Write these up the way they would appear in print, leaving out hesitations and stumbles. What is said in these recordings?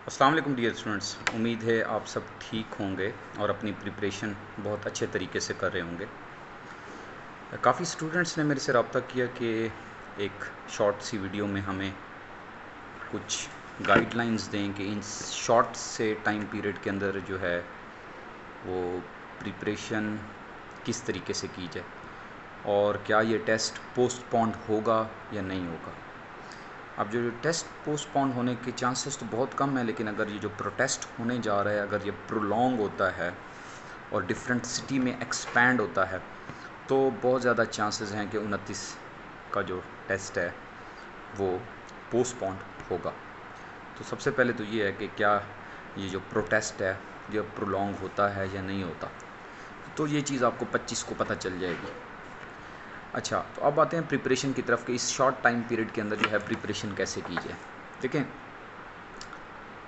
अस्सलाम वालेकुम dear students. उम्मीद है आप सब ठीक होंगे और अपनी प्रिपरेशन बहुत अच्छे तरीके से कर रहे होंगे। काफ़ी स्टूडेंट्स ने मेरे से रब्ता किया कि एक शॉर्ट सी वीडियो में हमें कुछ गाइडलाइंस दें कि इन शॉर्ट से टाइम पीरियड के अंदर जो है वो प्रिपरेशन किस तरीके से की जाए और क्या ये टेस्ट पोस्टपोन्ड होगा या नहीं होगा। अब जो टेस्ट पोस्टपोन होने के चांसेस तो बहुत कम है, लेकिन अगर ये जो प्रोटेस्ट होने जा रहा है अगर ये प्रोलॉन्ग होता है और डिफरेंट सिटी में एक्सपैंड होता है तो बहुत ज़्यादा चांसेस हैं कि 29 का जो टेस्ट है वो पोस्टपोन्ड होगा। तो सबसे पहले तो ये है कि क्या ये जो प्रोटेस्ट है ये प्रोलॉन्ग होता है या नहीं होता, तो ये चीज़ आपको 25 को पता चल जाएगी। अच्छा, तो अब आते हैं प्रिपरेशन की तरफ कि इस शॉर्ट टाइम पीरियड के अंदर जो है प्रिपरेशन कैसे की जाए। देखें,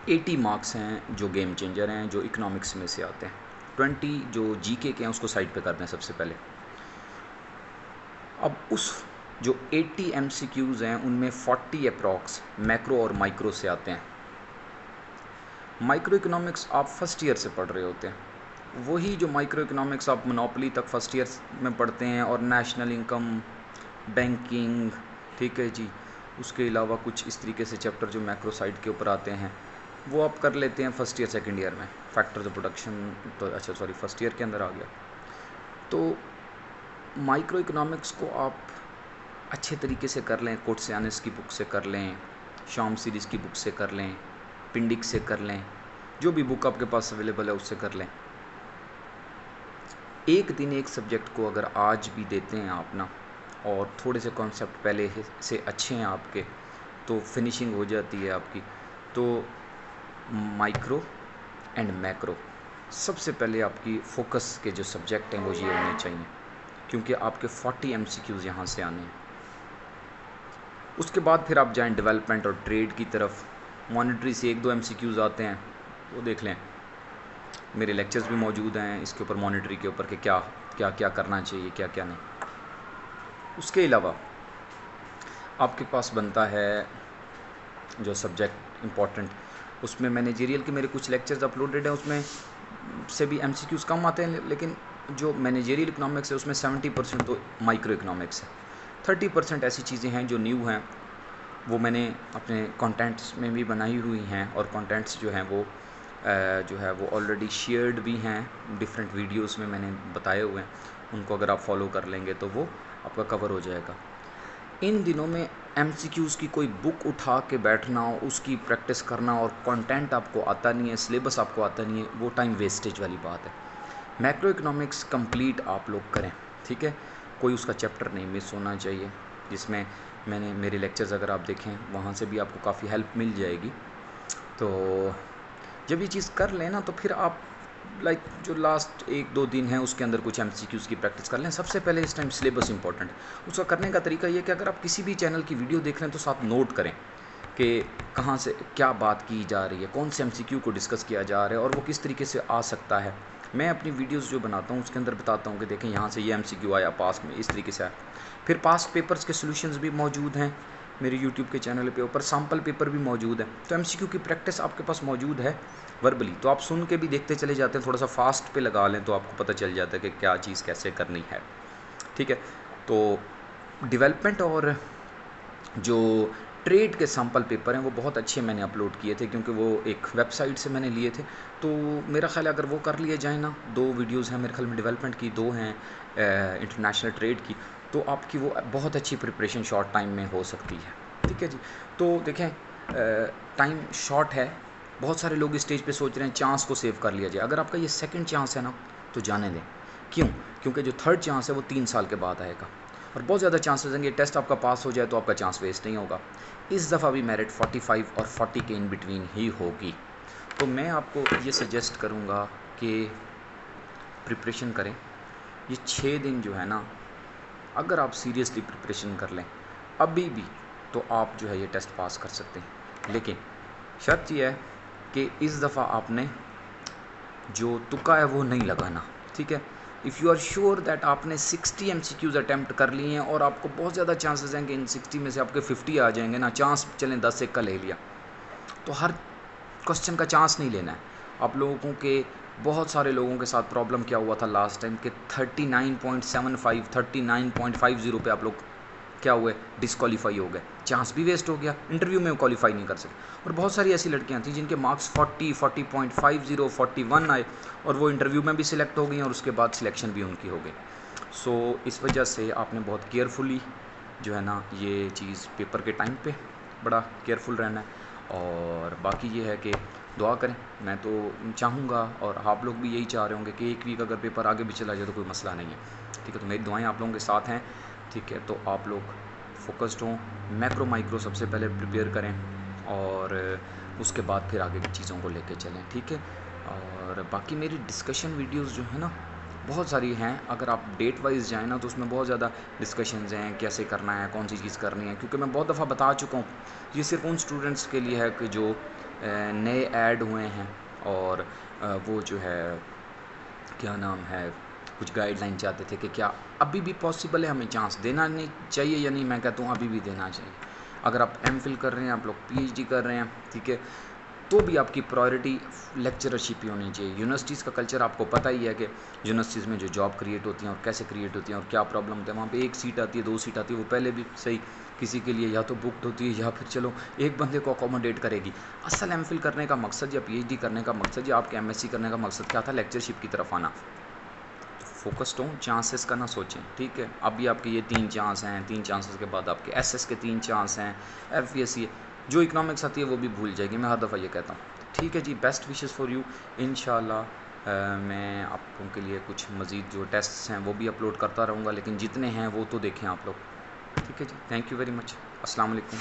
80 मार्क्स हैं जो गेम चेंजर हैं, जो इकोनॉमिक्स में से आते हैं। 20 जो जीके के हैं उसको साइड पे करते हैं सबसे पहले। अब उस जो 80 एमसीक्यूज़ हैं उनमें 40 अप्रॉक्स मैक्रो और माइक्रो से आते हैं। माइक्रो इकोनॉमिक्स आप फर्स्ट ईयर से पढ़ रहे होते हैं, वही जो माइक्रो इकोनॉमिक्स आप मोनोपोली तक फर्स्ट ईयर में पढ़ते हैं और नेशनल इनकम, बैंकिंग, ठीक है जी, उसके अलावा कुछ इस तरीके से चैप्टर जो मैक्रो साइड के ऊपर आते हैं वो आप कर लेते हैं फर्स्ट ईयर सेकंड ईयर में। फैक्टर्स ऑफ प्रोडक्शन तो अच्छा सॉरी फर्स्ट ईयर के अंदर आ गया। तो माइक्रो इकोनॉमिक्स को आप अच्छे तरीके से कर लें, कोट्सियानिस की बुक से कर लें, शाम सीरीज़ की बुक से कर लें, पिंडिक से कर लें, जो भी बुक आपके पास अवेलेबल है उससे कर लें। एक दिन एक सब्जेक्ट को अगर आज भी देते हैं आप ना, और थोड़े से कॉन्सेप्ट पहले से अच्छे हैं आपके, तो फिनिशिंग हो जाती है आपकी। तो माइक्रो एंड मैक्रो सबसे पहले आपकी फोकस के जो सब्जेक्ट हैं वो ये होने चाहिए, क्योंकि आपके 40 एमसीक्यूज़ यहाँ से आने हैं। उसके बाद फिर आप जाएं डेवलपमेंट और ट्रेड की तरफ। मॉनेटरी से 1-2 एमसीक्यूज़ आते हैं, वो देख लें। मेरे लेक्चर्स भी मौजूद हैं इसके ऊपर, मॉनेटरी के ऊपर कि क्या क्या क्या करना चाहिए, क्या क्या नहीं। उसके अलावा आपके पास बनता है जो सब्जेक्ट इम्पॉर्टेंट, उसमें मैनेजेरियल के मेरे कुछ लेक्चर्स अपलोडेड हैं, उसमें से भी एमसीक्यूज़ कम आते हैं, लेकिन जो मैनेजेरियल इकोनॉमिक्स है उसमें 70% तो माइक्रो इकोनॉमिक्स है। 30% ऐसी चीज़ें हैं जो न्यू हैं, वो मैंने अपने कंटेंट्स में भी बनाई हुई हैं, और कंटेंट्स जो हैं वो जो है वो ऑलरेडी शेयर्ड भी हैं, डिफरेंट वीडियोस में मैंने बताए हुए हैं। उनको अगर आप फॉलो कर लेंगे तो वो आपका कवर हो जाएगा। इन दिनों में एमसीक्यूज़ की कोई बुक उठा के बैठना, उसकी प्रैक्टिस करना और कंटेंट आपको आता नहीं है, सिलेबस आपको आता नहीं है, वो टाइम वेस्टेज वाली बात है। मैक्रो इकोनॉमिक्स कंप्लीट आप लोग करें, ठीक है, कोई उसका चैप्टर नहीं मिस होना चाहिए, जिसमें मैंने मेरे लेक्चर्स अगर आप देखें वहाँ से भी आपको काफ़ी हेल्प मिल जाएगी। तो जब ये चीज़ कर लें ना तो फिर आप लाइक जो लास्ट 1-2 दिन है उसके अंदर कुछ एमसीक्यूज़ की प्रैक्टिस कर लें। सबसे पहले इस टाइम सिलेबस इंपॉर्टेंट है। उसका करने का तरीका ये कि अगर आप किसी भी चैनल की वीडियो देख रहे हैं तो साथ नोट करें कि कहाँ से क्या बात की जा रही है, कौन से एमसीक्यू को डिस्कस किया जा रहा है और वो किस तरीके से आ सकता है। मैं अपनी वीडियोस जो बनाता हूँ उसके अंदर बताता हूँ कि देखें यहाँ से ये एमसीक्यू आया, पास्ट में इस तरीके से आया। फिर पास्ट पेपर्स के सॉल्यूशंस भी मौजूद हैं मेरे यूट्यूब के चैनल पे, ऊपर सैम्पल पेपर भी मौजूद है। तो एमसीक्यू की प्रैक्टिस आपके पास मौजूद है वर्बली, तो आप सुन के भी देखते चले जाते हैं, थोड़ा सा फास्ट पे लगा लें तो आपको पता चल जाता है कि क्या चीज़ कैसे करनी है, ठीक है। तो डेवलपमेंट और जो ट्रेड के सैम्पल पेपर हैं वो बहुत अच्छे मैंने अपलोड किए थे, क्योंकि वो एक वेबसाइट से मैंने लिए थे। तो मेरा ख्याल है अगर वो कर लिए जाए ना, 2 वीडियोज़ हैं मेरे ख्याल में डेवलपमेंट की, 2 हैं इंटरनेशनल ट्रेड की, तो आपकी वो बहुत अच्छी प्रिपरेशन शॉर्ट टाइम में हो सकती है, ठीक है जी। तो देखें, टाइम शॉर्ट है, बहुत सारे लोग इस स्टेज पे सोच रहे हैं चांस को सेव कर लिया जाए। अगर आपका ये सेकंड चांस है ना तो जाने दें। क्यों? क्योंकि जो थर्ड चांस है वो 3 साल के बाद आएगा, और बहुत ज़्यादा चांसेस हैं कि टेस्ट आपका पास हो जाए तो आपका चांस वेस्ट नहीं होगा। इस दफ़ा भी मेरिट 45 और 40 के इन बिटवीन ही होगी। तो मैं आपको ये सजेस्ट करूँगा कि प्रिपरेशन करें। ये 6 दिन जो है ना, अगर आप सीरियसली प्रिपरेशन कर लें अभी भी, तो आप जो है ये टेस्ट पास कर सकते हैं। लेकिन शर्त यह है कि इस दफ़ा आपने जो तुक्का है वो नहीं लगाना, ठीक है। If you are sure that आपने 60 एमसीक्यूज़ अटैम्प्ट कर लिए हैं और आपको बहुत ज़्यादा चांसेस हैं कि इन 60 में से आपके 50 आ जाएंगे ना, चांस चलें 10 से का ले लिया, तो हर क्वेश्चन का चांस नहीं लेना है आप लोगों के। बहुत सारे लोगों के साथ प्रॉब्लम क्या हुआ था लास्ट टाइम कि 39.75 39.50 पे आप लोग क्या हुए, डिस्क्वालीफाई हो गए, चांस भी वेस्ट हो गया, इंटरव्यू में क्वालिफाई नहीं कर सके। और बहुत सारी ऐसी लड़कियां थी जिनके मार्क्स 40 40.50 41 आए और वो इंटरव्यू में भी सिलेक्ट हो गई और उसके बाद सिलेक्शन भी उनकी हो गई। सो इस वजह से आपने बहुत केयरफुली जो है ना ये चीज़ पेपर के टाइम पे बड़ा केयरफुल रहना है। और बाकी ये है कि दुआ करें, मैं तो चाहूँगा और आप लोग भी यही चाह रहे होंगे कि एक वीक अगर पेपर आगे भी चला जाए तो कोई मसला नहीं है, ठीक है। तो मेरी दुआएं आप लोगों के साथ हैं, ठीक है। तो आप लोग फोकस्ड हों, मैक्रो माइक्रो सबसे पहले प्रिपेयर करें और उसके बाद फिर आगे की चीज़ों को लेके चलें, ठीक है। और बाकी मेरी डिस्कशन वीडियोस जो है ना बहुत सारी हैं, अगर आप डेट वाइज जाएँ ना तो उसमें बहुत ज़्यादा डिस्कशंस हैं, कैसे करना है, कौन सी चीज़ करनी है, क्योंकि मैं बहुत दफ़ा बता चुका हूँ। ये सिर्फ उन स्टूडेंट्स के लिए है कि जो नए ऐड हुए हैं और वो जो है क्या नाम है, कुछ गाइडलाइन चाहते थे कि क्या अभी भी पॉसिबल है, हमें चांस देना नहीं चाहिए या नहीं। मैं कहता हूँ अभी भी देना चाहिए। अगर आप एमफिल कर रहे हैं, आप लोग पीएचडी कर रहे हैं, ठीक है, तो भी आपकी प्रायोरिटी लेक्चरशिप ही होनी चाहिए। यूनिवर्सिटीज़ का कल्चर आपको पता ही है कि यूनिवर्सिटीज़ में जो जॉब क्रिएट होती हैं और कैसे क्रिएट होती हैं और क्या प्रॉब्लम होता है। वहाँ पे एक सीट आती है, 2 सीट आती है, वो पहले भी सही किसी के लिए या तो बुकड होती है या फिर चलो एक बंदे को अकोमोडेट करेगी। असल एमफिल करने का मकसद या पीएचडी करने का मकसद या आपके एमएससी करने का मकसद क्या था, लेक्चरशिप की तरफ आना। फोकस्ड हों, चांसेस का ना सोचें, ठीक है। अभी आपके ये 3 चांस हैं, 3 चांसेस के बाद आपके एसएस के 3 चांस हैं, एफपीएससी जो इकोनॉमिक्स आती है वो भी भूल जाएगी, मैं हर दफ़ा ये कहता हूँ, ठीक है जी। Best wishes for you. इंशाल्लाह मैं आपको के लिए कुछ मज़ीद जो टेस्ट्स हैं वो भी अपलोड करता रहूँगा, लेकिन जितने हैं वो तो देखें आप लोग, ठीक है जी। Thank you very much. अस्सलाम वालेकुम।